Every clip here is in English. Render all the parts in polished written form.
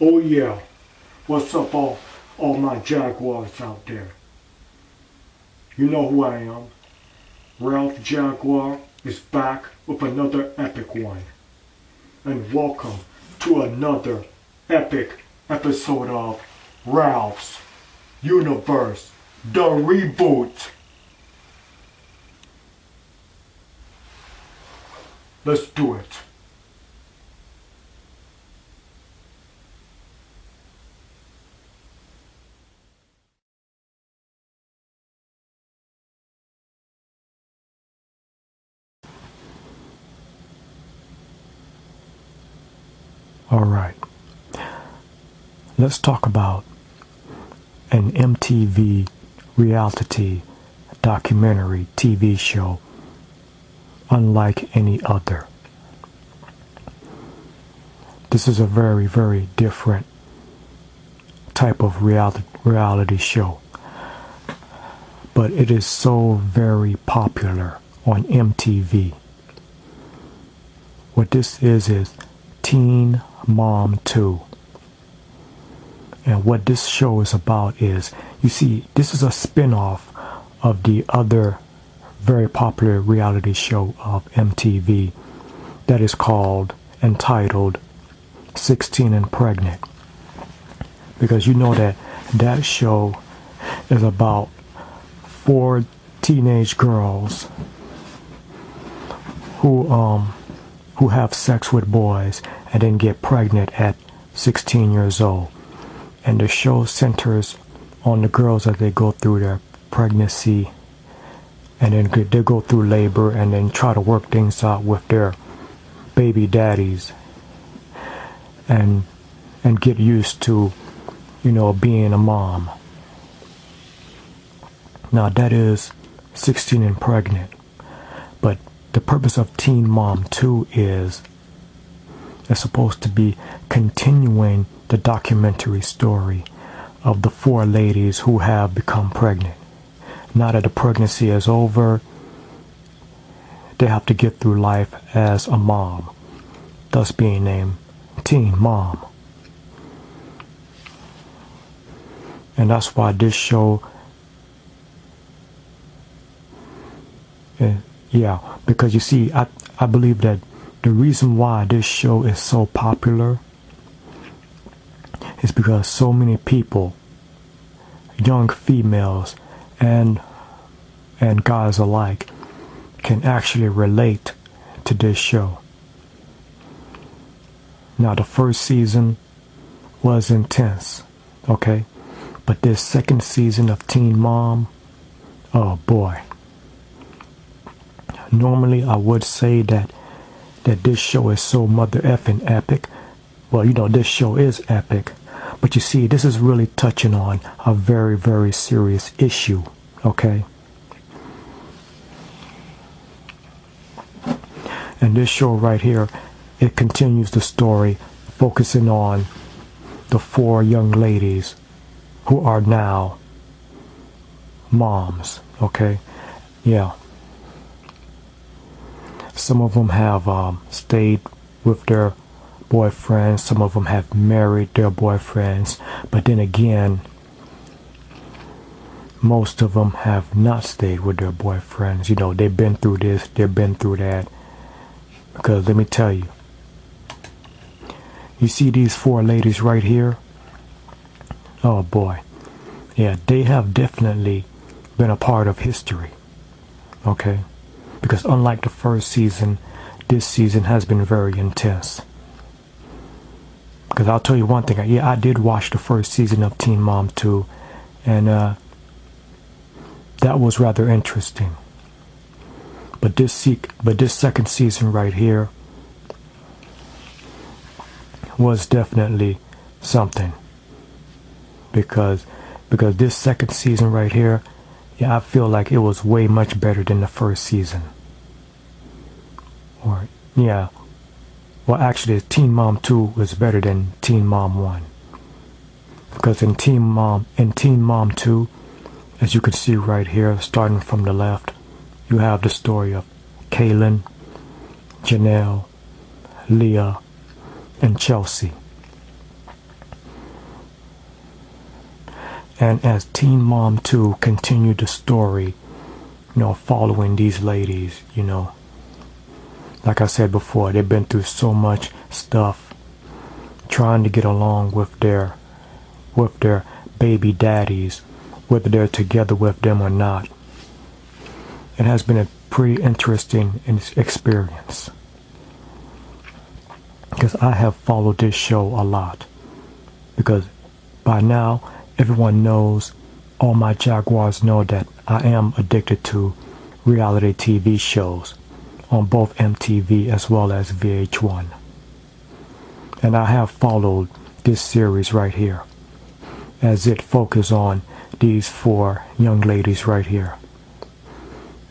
Oh yeah, what's up all my Jaguars out there? You know who I am. Ralph Jaguar is back with another epic one. And welcome to another epic episode of Ralph's Universe, the Reboot. Let's do it. Alright, let's talk about an MTV reality-documentary TV show unlike any other. This is a very, very different type of reality show, but it is so very popular on MTV. What this is Teen Mom 2. And what this show is about is, you see, this is a spin-off of the other very popular reality show of MTV that is entitled 16 and Pregnant. Because you know that show is about 4 teenage girls who have sex with boys and then get pregnant at 16 years old. And the show centers on the girls as they go through their pregnancy, and then they go through labor and then try to work things out with their baby daddies and get used to, being a mom. Now that is 16 and Pregnant. But the purpose of Teen Mom 2 is it's supposed to be continuing the documentary story of the 4 ladies who have become pregnant. Now that the pregnancy is over, they have to get through life as a mom, thus being named Teen Mom. And that's why this show, because you see, I believe that the reason why this show is so popular is because so many people, young females and guys alike, can actually relate to this show. Now the first season was intense, okay? But this second season of Teen Mom, oh boy. Normally I would say that this show is so mother effing epic. Well, this show is epic. But you see, this is really touching on a very, very serious issue, okay? And this show right here, it continues the story, focusing on the 4 young ladies who are now moms, okay? Yeah. Some of them have stayed with their boyfriends. Some of them have married their boyfriends. But then again, most of them have not stayed with their boyfriends. They've been through this, they've been through that. Because let me tell you, you see these 4 ladies right here? Oh boy. Yeah, they have definitely been a part of history. Okay? Because unlike the first season, this season has been very intense. Because I'll tell you one thing, I did watch the first season of Teen Mom 2, and that was rather interesting. But this second season right here, was definitely something, because this second season right here, yeah, I feel like it was way much better than the first season. Or yeah, well actually Teen Mom 2 was better than Teen Mom 1, because in Teen Mom 2, as you can see right here, starting from the left, you have the story of Kaylin, Janelle, Leah, and Chelsea. And as Teen Mom 2 continued the story, following these ladies, like I said before, they've been through so much stuff trying to get along with their baby daddies, whether they're together with them or not. It has been a pretty interesting experience, because I have followed this show a lot, because by now everyone knows, all my Jaguars know, that I am addicted to reality TV shows on both MTV as well as VH1. And I have followed this series right here, as it focuses on these 4 young ladies right here.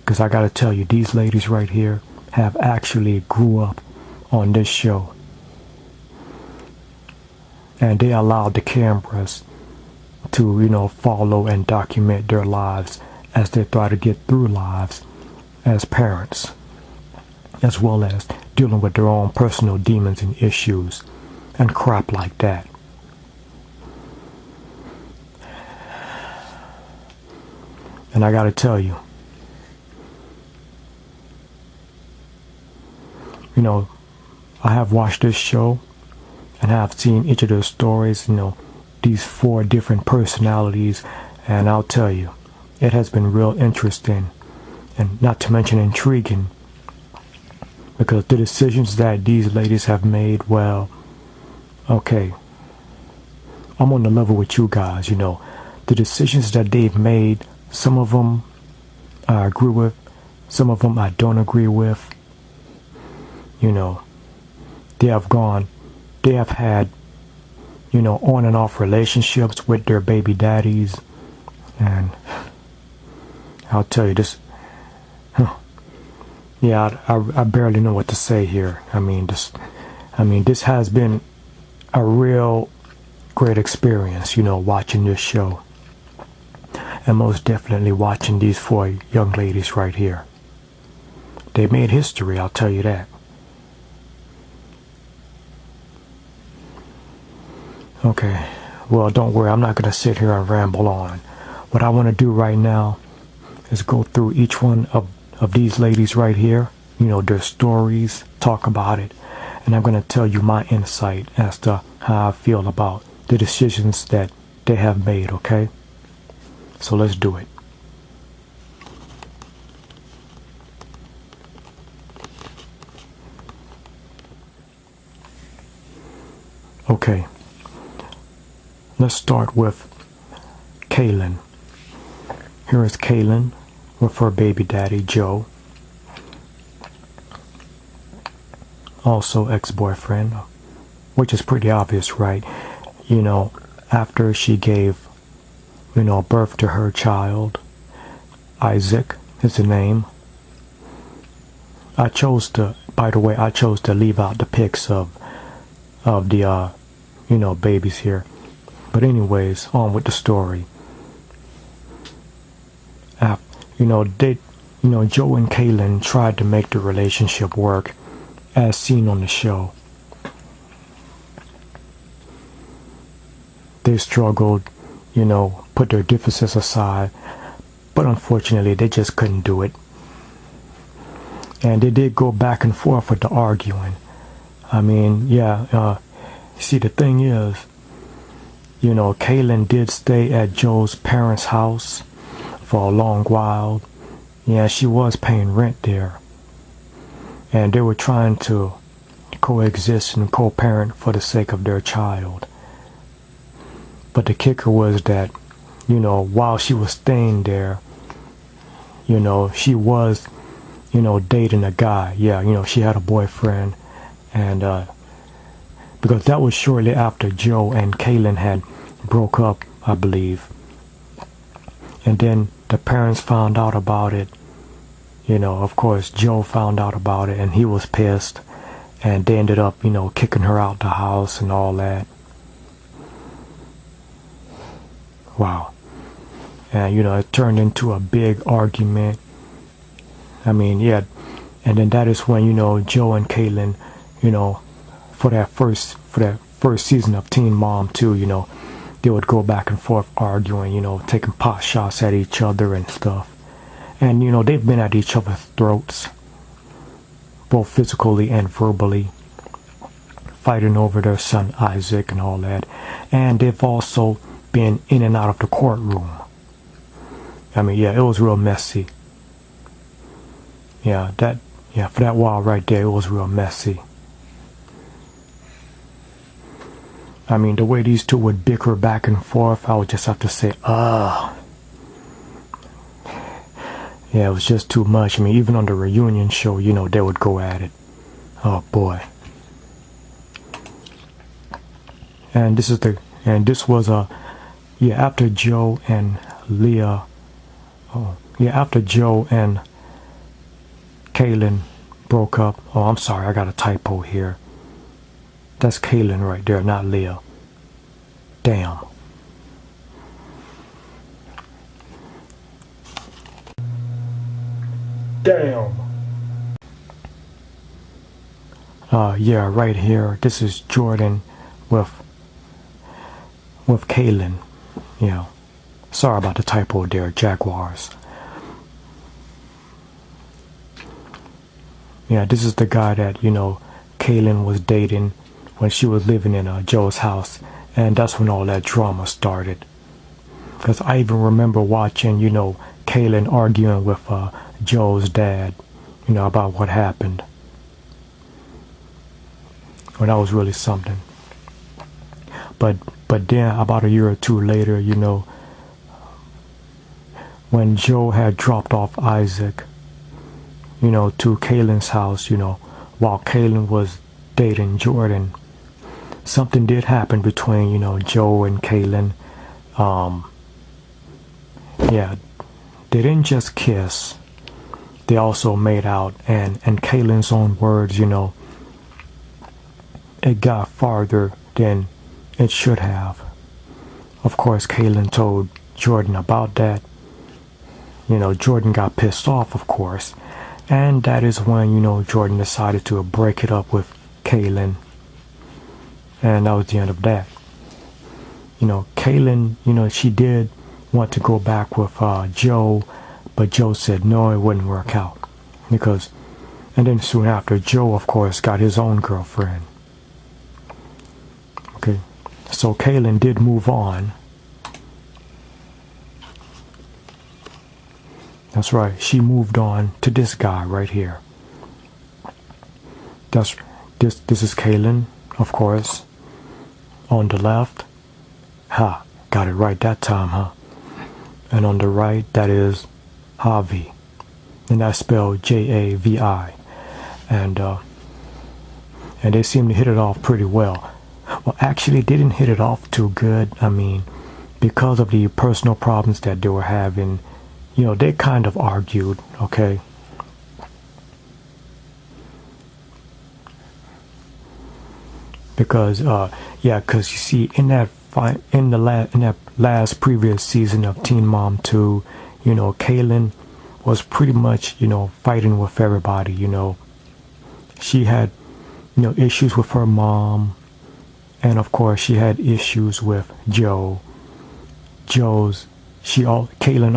Because I gotta tell you, these ladies right here have actually grew up on this show. And they allowed the cameras to, follow and document their lives as they try to get through lives as parents, as well as dealing with their own personal demons and issues and crap like that. And I gotta tell you, I have watched this show and have seen each of their stories, these 4 different personalities, and I'll tell you, it has been real interesting, and not to mention intriguing, because the decisions that these ladies have made, well, okay, I'm on the level with you guys, the decisions that they've made, some of them I agree with, some of them I don't agree with. They have had, on and off relationships with their baby daddies, and I'll tell you this, yeah, I barely know what to say here. This has been a real great experience, watching this show, and most definitely watching these 4 young ladies right here. They made history, I'll tell you that. Okay, well, don't worry, I'm not going to sit here and ramble on. What I want to do right now is go through each one of these ladies right here, their stories, talk about it, and I'm going to tell you my insight as to how I feel about the decisions that they have made, okay? So let's do it. Okay. Let's start with Kaylin. Here is Kaylin with her baby daddy, Joe. Also ex-boyfriend, which is pretty obvious, right? After she gave, birth to her child, Isaac is the name. By the way, I chose to leave out the pics of the, babies here. But anyways, on with the story. Joe and Kaylin tried to make the relationship work, as seen on the show. They struggled, put their differences aside, but unfortunately they just couldn't do it. And they did go back and forth with the arguing. See, the thing is, Kaylin did stay at Joe's parents' house for a long while. Yeah, she was paying rent there. And they were trying to coexist and co-parent for the sake of their child. But the kicker was that, while she was staying there, she was, dating a guy. Yeah, she had a boyfriend. And because that was shortly after Joe and Kaylin had broke up, I believe. And then the parents found out about it. Of course, Joe found out about it and he was pissed. And they ended up, kicking her out the house and all that. Wow. And, it turned into a big argument. I mean, yeah. And then that is when, Joe and Kaylin, for that first season of Teen Mom 2, they would go back and forth arguing, taking pot shots at each other and stuff. And, they've been at each other's throats, both physically and verbally, fighting over their son Isaac and all that. And they've also been in and out of the courtroom. I mean, yeah, it was real messy. Yeah, for that while right there, it was real messy. I mean, the way these two would bicker back and forth, I would just have to say, yeah, it was just too much. I mean, even on the reunion show, they would go at it. Oh boy. And this was after Joe and Leah. After Joe and Kaylin broke up. Oh, I'm sorry, I got a typo here. That's Kaylin right there, not Leah. Damn. Yeah, right here. This is Jordan with Kaylin. Sorry about the typo there, Jaguars. Yeah, this is the guy that, Kaylin was dating when she was living in Joe's house. And that's when all that drama started. Because I even remember watching, Kaylin arguing with Joe's dad, about what happened. Well, that was really something. But then about a year or two later, when Joe had dropped off Isaac, to Kaylin's house, while Kaylin was dating Jordan, something did happen between, Joe and Kaylin. Yeah, they didn't just kiss. They also made out, and Kaylin's own words, it got farther than it should have. Of course, Kaylin told Jordan about that. Jordan got pissed off, of course. And that is when, Jordan decided to break it up with Kaylin. And that was the end of that. Kaylin, she did want to go back with Joe, but Joe said no, it wouldn't work out. And then soon after, Joe, of course, got his own girlfriend. Okay, so Kaylin did move on. That's right, she moved on to this guy right here. This is Kaylin, of course. On the left, got it right that time, huh? And on the right, that is Javi, and that's spelled Javi. And they seem to hit it off pretty well. Well, actually, they didn't hit it off too good. I mean, because of the personal problems that they were having, they kind of argued, okay? Because you see, in that last previous season of Teen Mom 2, Kaylin was pretty much, fighting with everybody. She had, issues with her mom, and of course she had issues with Joe. Kaylin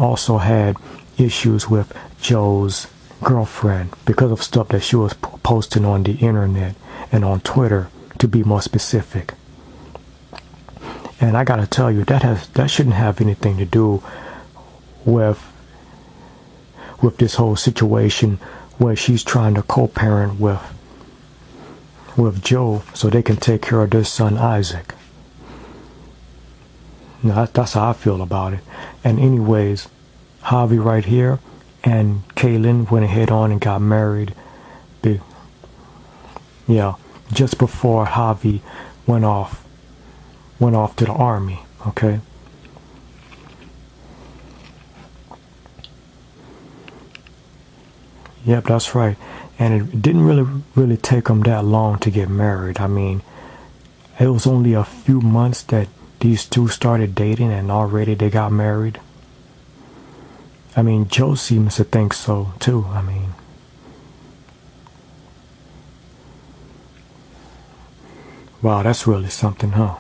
also had issues with Joe's girlfriend because of stuff that she was posting on the internet and on Twitter, to be more specific. And I gotta tell you, that shouldn't have anything to do with this whole situation where she's trying to co-parent with Joe so they can take care of their son Isaac. Now, that's how I feel about it. And anyways, Javi right here and Kaylin went ahead on and got married. just before Javi went off to the army. Okay. Yep, that's right. And it didn't really take them that long to get married. I mean, it was only a few months that these two started dating and already they got married. I mean, Joe seems to think so too. I mean, wow, that's really something, huh?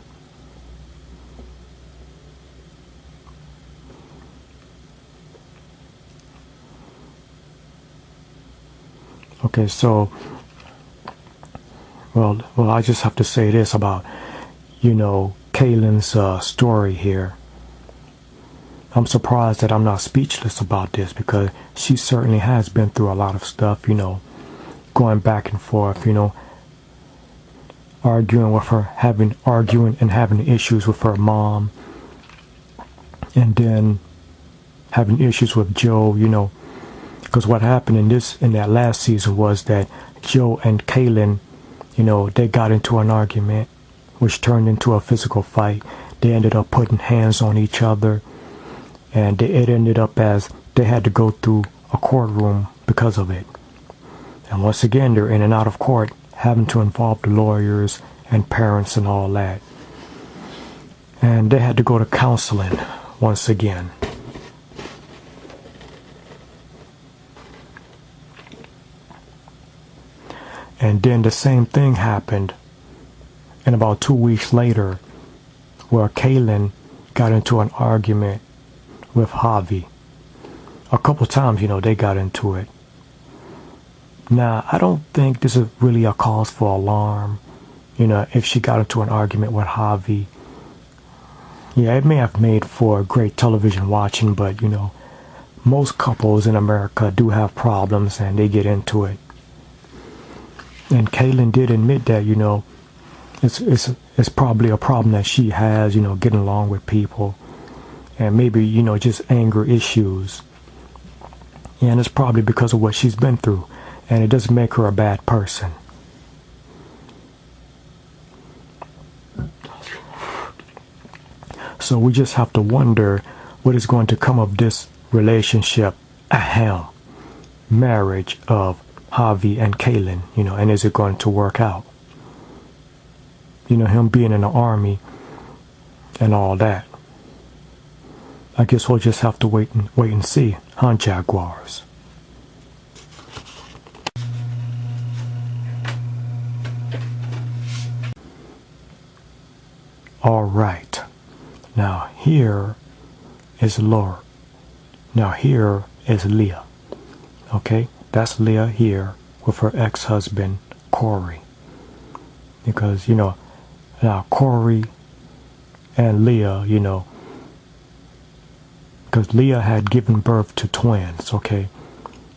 Okay, so, well, I just have to say this about, Kaylin's story here. I'm surprised that I'm not speechless about this because she certainly has been through a lot of stuff, going back and forth, arguing and having issues with her mom, and then having issues with Joe, because what happened in that last season was that Joe and Kaylin, they got into an argument, which turned into a physical fight. They ended up putting hands on each other, and it ended up as they had to go through a courtroom because of it. And once again, they're in and out of court, having to involve the lawyers and parents and all that. And they had to go to counseling once again. And then the same thing happened, and about 2 weeks later, where Kaylin got into an argument with Javi. A couple times, they got into it. Now, I don't think this is really a cause for alarm. If she got into an argument with Javi, yeah, it may have made for great television watching, but, most couples in America do have problems and they get into it. And Kaylin did admit that, it's probably a problem that she has, getting along with people. And maybe, just anger issues. And it's probably because of what she's been through. And it doesn't make her a bad person. So we just have to wonder what is going to come of this relationship, marriage of Javi and Kaylin, and is it going to work out? Him being in the army and all that. I guess we'll just have to wait and see, huh, Jaguars? All right. Now here is Laura. Now here is Leah. Okay, that's Leah here with her ex-husband Corey. Because now Corey and Leah, because Leah had given birth to twins. Okay,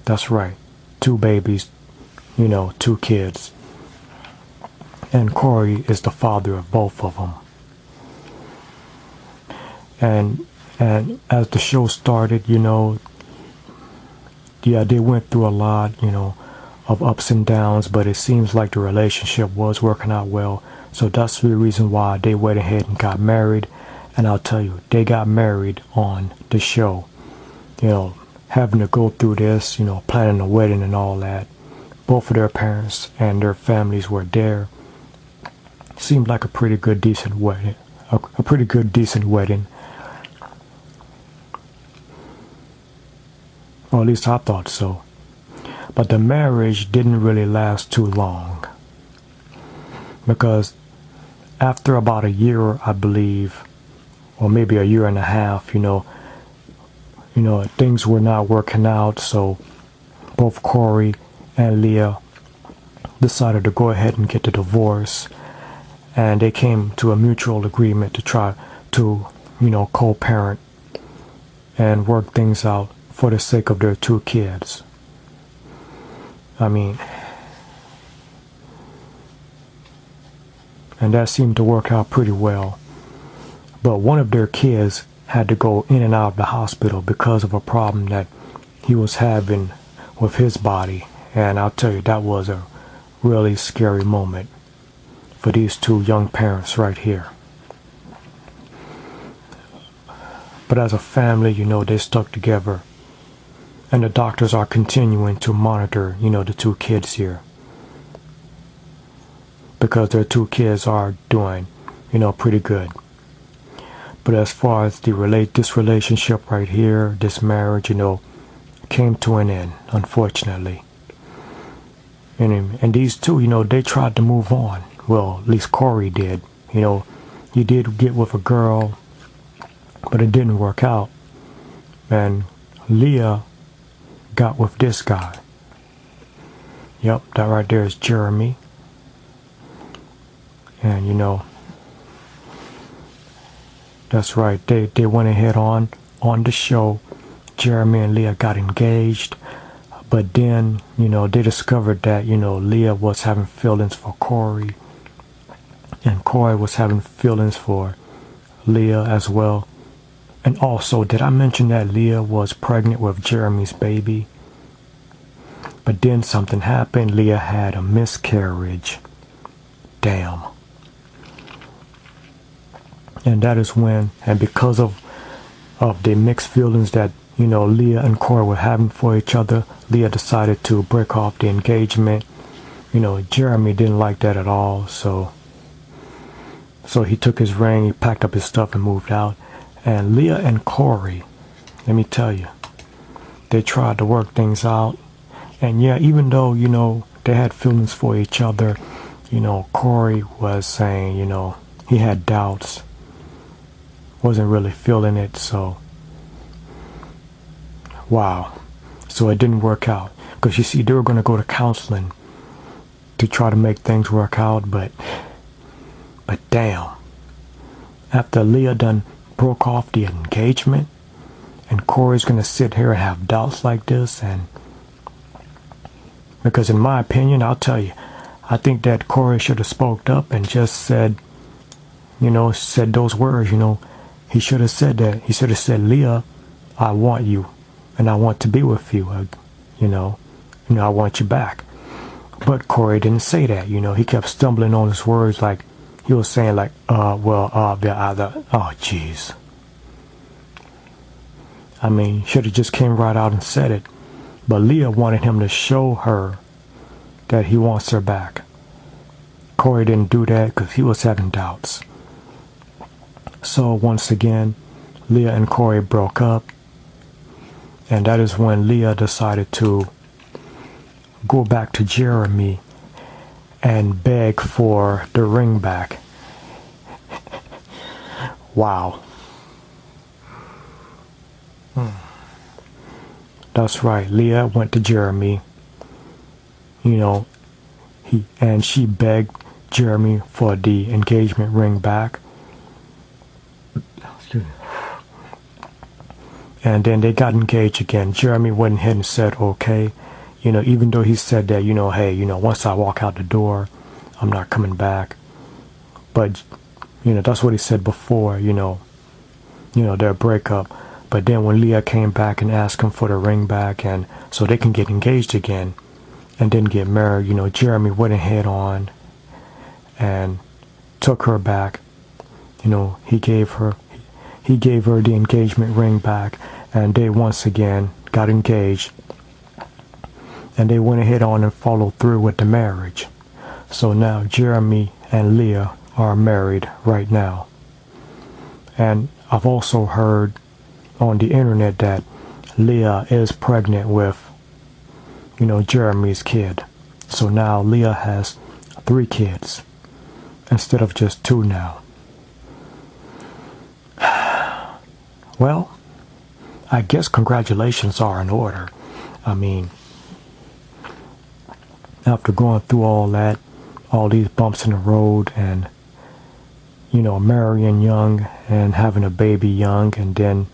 that's right, 2 babies, 2 kids, and Corey is the father of both of them. And as the show started, yeah, they went through a lot, of ups and downs, but it seems like the relationship was working out well. So that's the reason why they went ahead and got married. And I'll tell you, they got married on the show. Having to go through this, planning a wedding and all that. Both of their parents and their families were there. Seemed like a pretty good, decent wedding. A pretty good, decent wedding. Or at least I thought so. But the marriage didn't really last too long. Because after about a year, I believe, or maybe a year and a half, things were not working out. So both Corey and Leah decided to go ahead and get the divorce. And they came to a mutual agreement to try to, co-parent and work things out for the sake of their 2 kids. I mean, and that seemed to work out pretty well. But one of their kids had to go in and out of the hospital because of a problem that he was having with his body. And I'll tell you, that was a really scary moment. for these two young parents right here. But as a family, they stuck together. And the doctors are continuing to monitor, the two kids here. Because their two kids are doing, pretty good. But as far as this relationship right here, this marriage, came to an end, unfortunately. And these two, they tried to move on. Well, at least Corey did. He did get with a girl, but it didn't work out. And Leah got with this guy. Yep, that right there is Jeremy. And that's right. They went ahead on the show. Jeremy and Leah got engaged. But then, they discovered that, Leah was having feelings for Corey. And Corey was having feelings for Leah as well. And also, did I mention that Leah was pregnant with Jeremy's baby? But then something happened. Leah had a miscarriage. Damn. And that is when, and because of the mixed feelings that, Leah and Corey were having for each other, Leah decided to break off the engagement. Jeremy didn't like that at all, so he took his ring, he packed up his stuff and moved out. And Leah and Corey, let me tell you, they tried to work things out. And yeah, even though, they had feelings for each other, Corey was saying, he had doubts, wasn't really feeling it, so wow. So it didn't work out. Because you see, they were going to go to counseling to try to make things work out, but damn. After Leah done broke off the engagement, and Corey's going to sit here and have doubts like this, and because in my opinion, I'll tell you, I think that Corey should have spoke up and just said, said those words, he should have said that. He should have said, Leah, I want you, and I want to be with you, I want you back. But Corey didn't say that, he kept stumbling on his words, like he was saying like, oh jeez. I mean, should have just came right out and said it. But Leah wanted him to show her that he wants her back. Corey didn't do that because he was having doubts. So once again, Leah and Corey broke up. And that is when Leah decided to go back to Jeremy and beg for the ring back. Wow. That's right. Leah went to Jeremy. She begged Jeremy for the engagement ring back. And then they got engaged again. Jeremy went ahead and said, okay. Even though he said that, hey, once I walk out the door, I'm not coming back. But, that's what he said before, their breakup. But then when Leah came back and asked him for the ring back, and so they can get engaged again and then get married, Jeremy went ahead on and took her back. He gave her the engagement ring back, and they once again got engaged. And they went ahead on and followed through with the marriage. So now Jeremy and Leah are married right now. And I've also heard on the internet that Leah is pregnant with, Jeremy's kid. So now Leah has 3 kids instead of just 2 now. Well, I guess congratulations are in order. I mean, after going through all that, all these bumps in the road, and marrying young and having a baby young, and then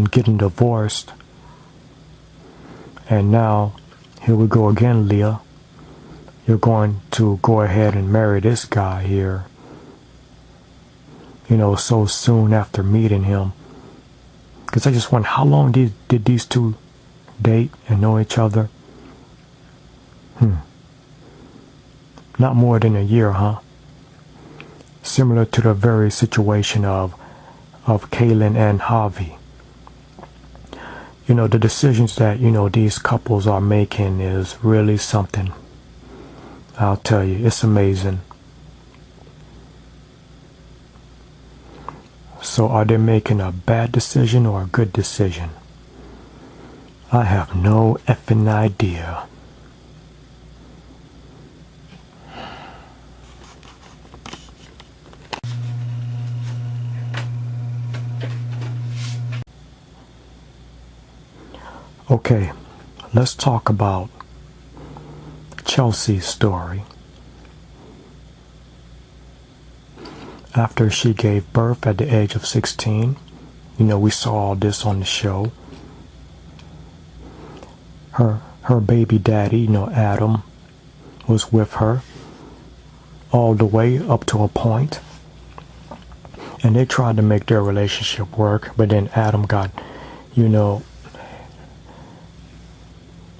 getting divorced, and now here we go again, Leah. You're going to go ahead and marry this guy here, so soon after meeting him. Because I just wonder, how long did these two date and know each other? Not more than a year, huh? Similar to the very situation of Kaylin and Javi. The decisions that, these couples are making is really something. I'll tell you, it's amazing. So are they making a bad decision or a good decision? I have no effing idea. Okay, let's talk about Chelsea's story. After she gave birth at the age of 16, we saw all this on the show. Her baby daddy, Adam, was with her all the way up to a point. And they tried to make their relationship work, but then Adam got,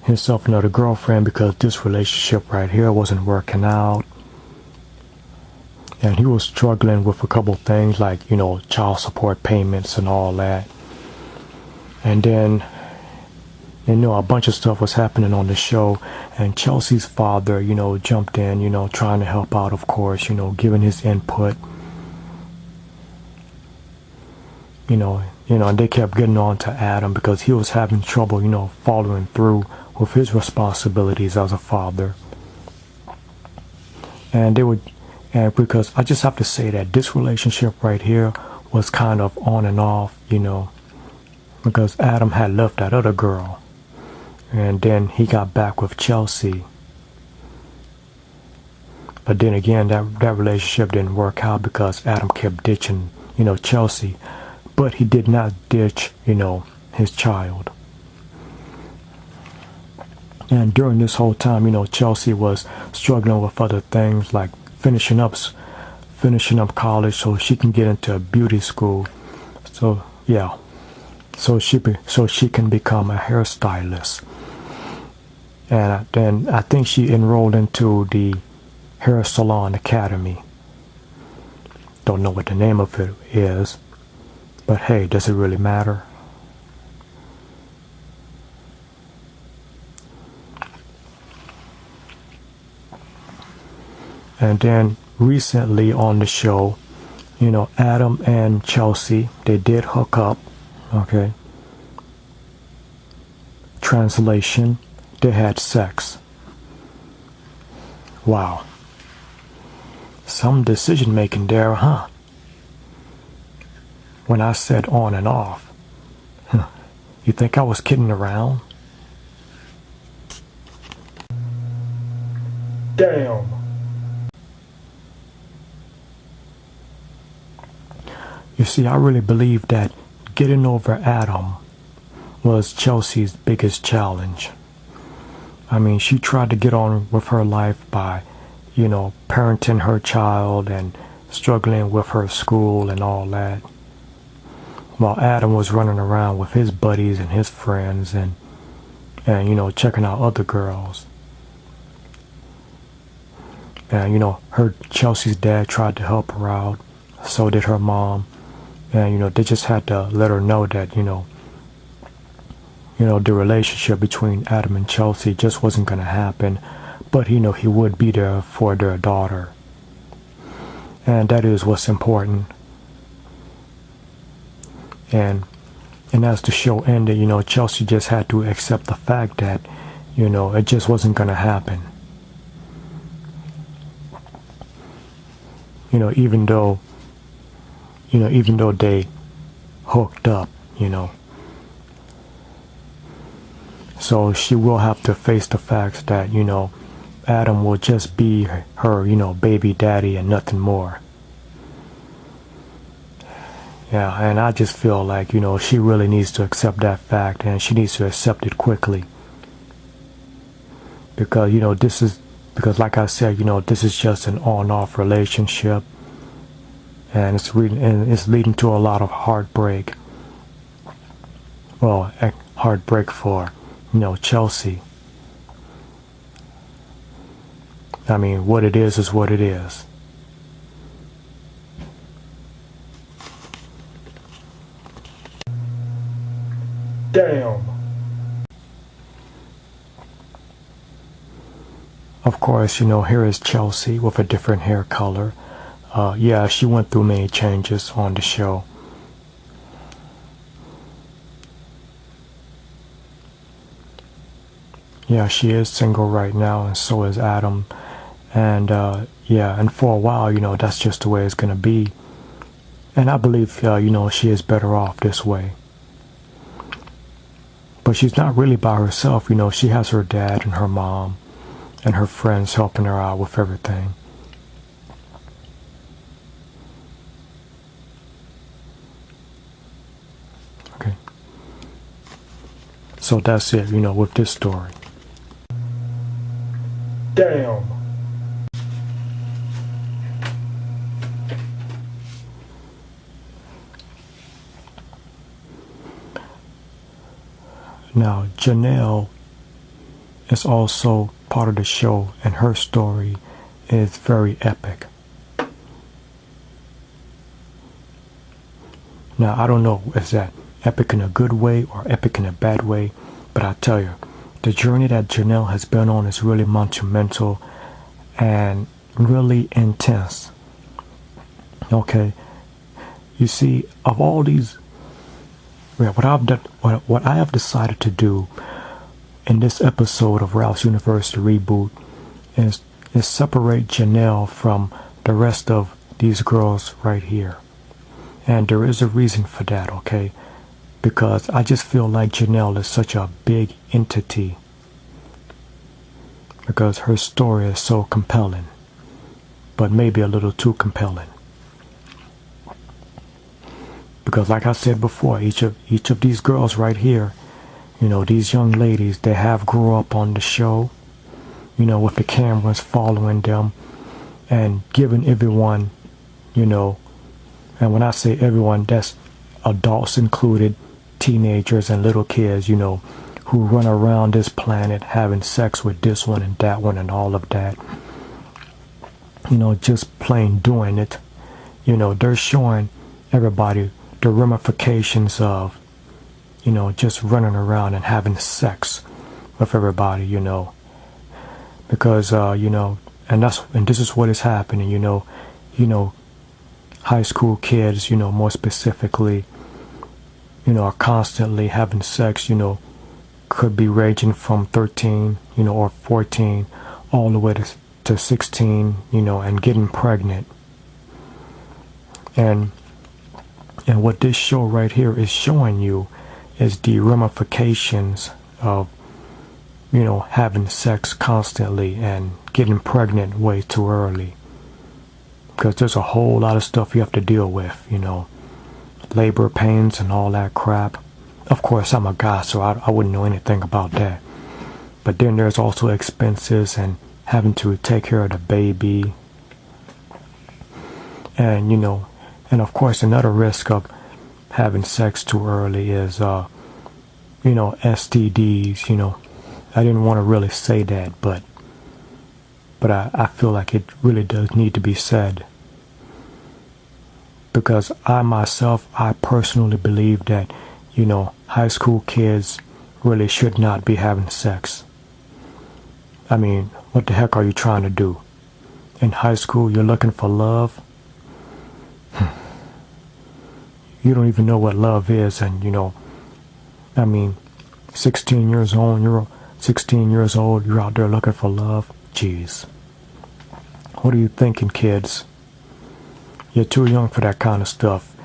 himself another girlfriend because this relationship right here wasn't working out. And he was struggling with a couple things like, child support payments and all that. And then, a bunch of stuff was happening on the show. And Chelsea's father, jumped in, trying to help out, of course, giving his input. And they kept getting on to Adam because he was having trouble, following through with his responsibilities as a father. And because I just have to say that this relationship right here was kind of on and off, because Adam had left that other girl. And then he got back with Chelsea. But then again, that relationship didn't work out because Adam kept ditching, Chelsea. But he did not ditch, his child. And during this whole time, Chelsea was struggling with other things like finishing up college so she can get into a beauty school. So yeah, so she can become a hairstylist. And then I think she enrolled into the Hair Salon Academy. Don't know what the name of it is, but hey, does it really matter? And then recently on the show, Adam and Chelsea, they did hook up, okay? Translation, they had sex. Wow. Some decision making there, huh? When I said on and off, you think I was kidding around? Damn. You see, I really believe that getting over Adam was Chelsea's biggest challenge. I mean, she tried to get on with her life by, parenting her child and struggling with her school and all that. While Adam was running around with his buddies and his friends and checking out other girls. And, her Chelsea's dad tried to help her out. So did her mom. And, they just had to let her know that, the relationship between Adam and Chelsea just wasn't going to happen. But, he would be there for their daughter. And that is what's important. And as the show ended, Chelsea just had to accept the fact that, it just wasn't going to happen. Even though they hooked up, So she will have to face the facts that, Adam will just be her, baby daddy and nothing more. Yeah, and I just feel like, she really needs to accept that fact, and she needs to accept it quickly. Because, because like I said, this is just an on-off relationship. And it's leading to a lot of heartbreak. Well, heartbreak for, Chelsea. I mean, what it is what it is. Damn. Of course, here is Chelsea with a different hair color. Yeah, she went through many changes on the show. Yeah, she is single right now, and so is Adam. And yeah, and for a while, that's just the way it's gonna be. And I believe, she is better off this way. But she's not really by herself, she has her dad and her mom and her friends helping her out with everything. Okay. So that's it, with this story. Damn. Now, Janelle is also part of the show, and her story is very epic. Now, I don't know, is that epic in a good way or epic in a bad way, but I tell you, the journey that Janelle has been on is really monumental and really intense. Okay, you see, of all these, what I have decided to do in this episode of Ralph's University Reboot is separate Janelle from the rest of these girls right here. And there is a reason for that, okay? Because I just feel like Janelle is such a big entity. Because her story is so compelling. But maybe a little too compelling. Because like I said before, each of these girls right here, these young ladies, they have grew up on the show, with the cameras following them and giving everyone, and when I say everyone, that's adults included, teenagers and little kids, who run around this planet having sex with this one and that one and all of that. Just plain doing it. They're showing everybody the ramifications of, just running around and having sex with everybody, because, and this is what is happening, high school kids, more specifically, are constantly having sex, could be ranging from 13, or 14, all the way to 16, and getting pregnant. And what this show right here is showing you is the ramifications of, having sex constantly and getting pregnant way too early. Because there's a whole lot of stuff you have to deal with, labor pains and all that crap. Of course, I'm a guy, so I wouldn't know anything about that. But then there's also expenses and having to take care of the baby. And, and of course, another risk of having sex too early is, STDs, I didn't want to really say that, but I feel like it really does need to be said. Because I personally believe that, high school kids really should not be having sex. I mean, what the heck are you trying to do? In high school, you're looking for love? You don't even know what love is, and, 16 years old, you're out there looking for love? Jeez. What are you thinking, kids? You're too young for that kind of stuff.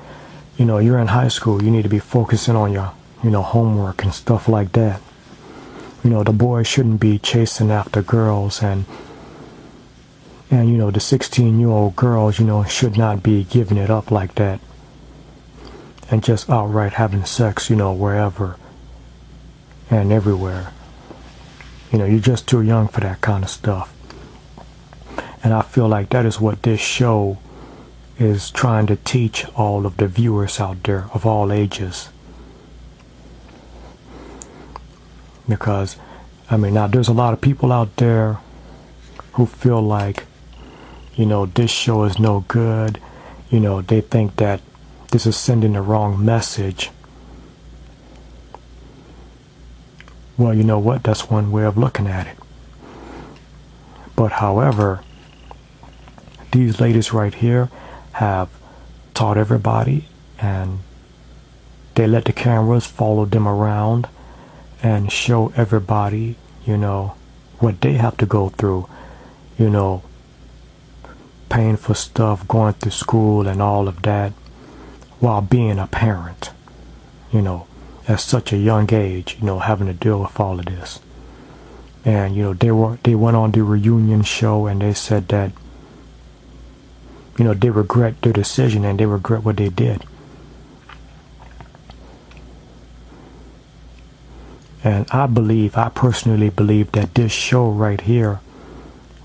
You're in high school. You need to be focusing on your, homework and stuff like that. The boys shouldn't be chasing after girls, and the 16-year-old girls, should not be giving it up like that. And just outright having sex, wherever and everywhere. You're just too young for that kind of stuff. And I feel like that is what this show is trying to teach all of the viewers out there of all ages. Because, now there's a lot of people out there who feel like, this show is no good. They think that this is sending the wrong message. Well, you know what? That's one way of looking at it. But however, these ladies right here have taught everybody, and they let the cameras follow them around and show everybody, what they have to go through, paying for stuff, going through school and all of that, while being a parent, at such a young age, having to deal with all of this. And, they went on the reunion show and they said that, they regret their decision and they regret what they did. And I personally believe that this show right here,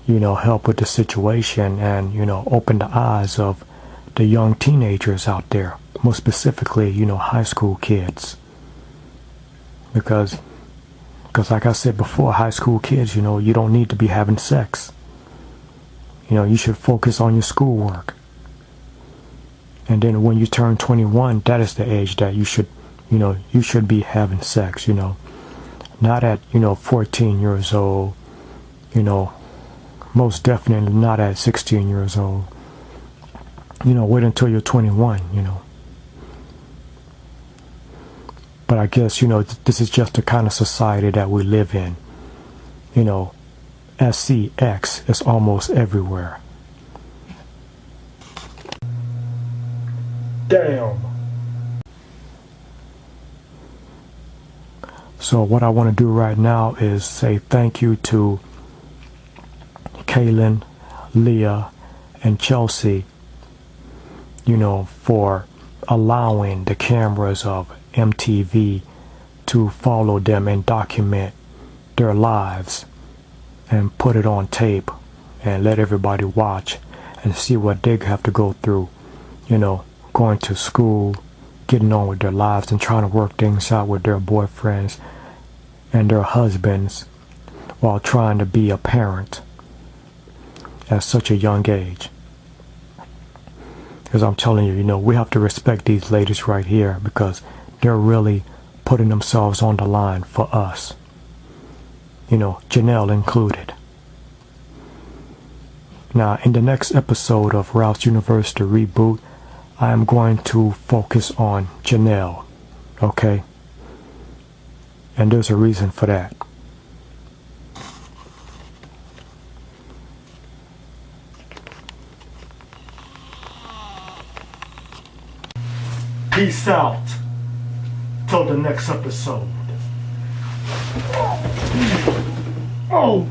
helped with the situation and, opened the eyes of the young teenagers out there, more specifically, high school kids. Because like I said before, high school kids, you don't need to be having sex. You should focus on your schoolwork. And then when you turn 21, that is the age that you should be having sex, Not at, 14 years old, most definitely not at 16 years old. Wait until you're 21, But I guess, this is just the kind of society that we live in. SCX is almost everywhere. Damn. So what I want to do right now is say thank you to Kaylin, Leah, and Chelsea, for allowing the cameras of MTV to follow them and document their lives and put it on tape and let everybody watch and see what they have to go through, going to school, getting on with their lives and trying to work things out with their boyfriends and their husbands while trying to be a parent at such a young age. Because I'm telling you, we have to respect these ladies right here because they're really putting themselves on the line for us. Janelle included. Now, in the next episode of Rouse University Reboot, I am going to focus on Janelle, okay? And there's a reason for that. Peace out. Till the next episode. Oh!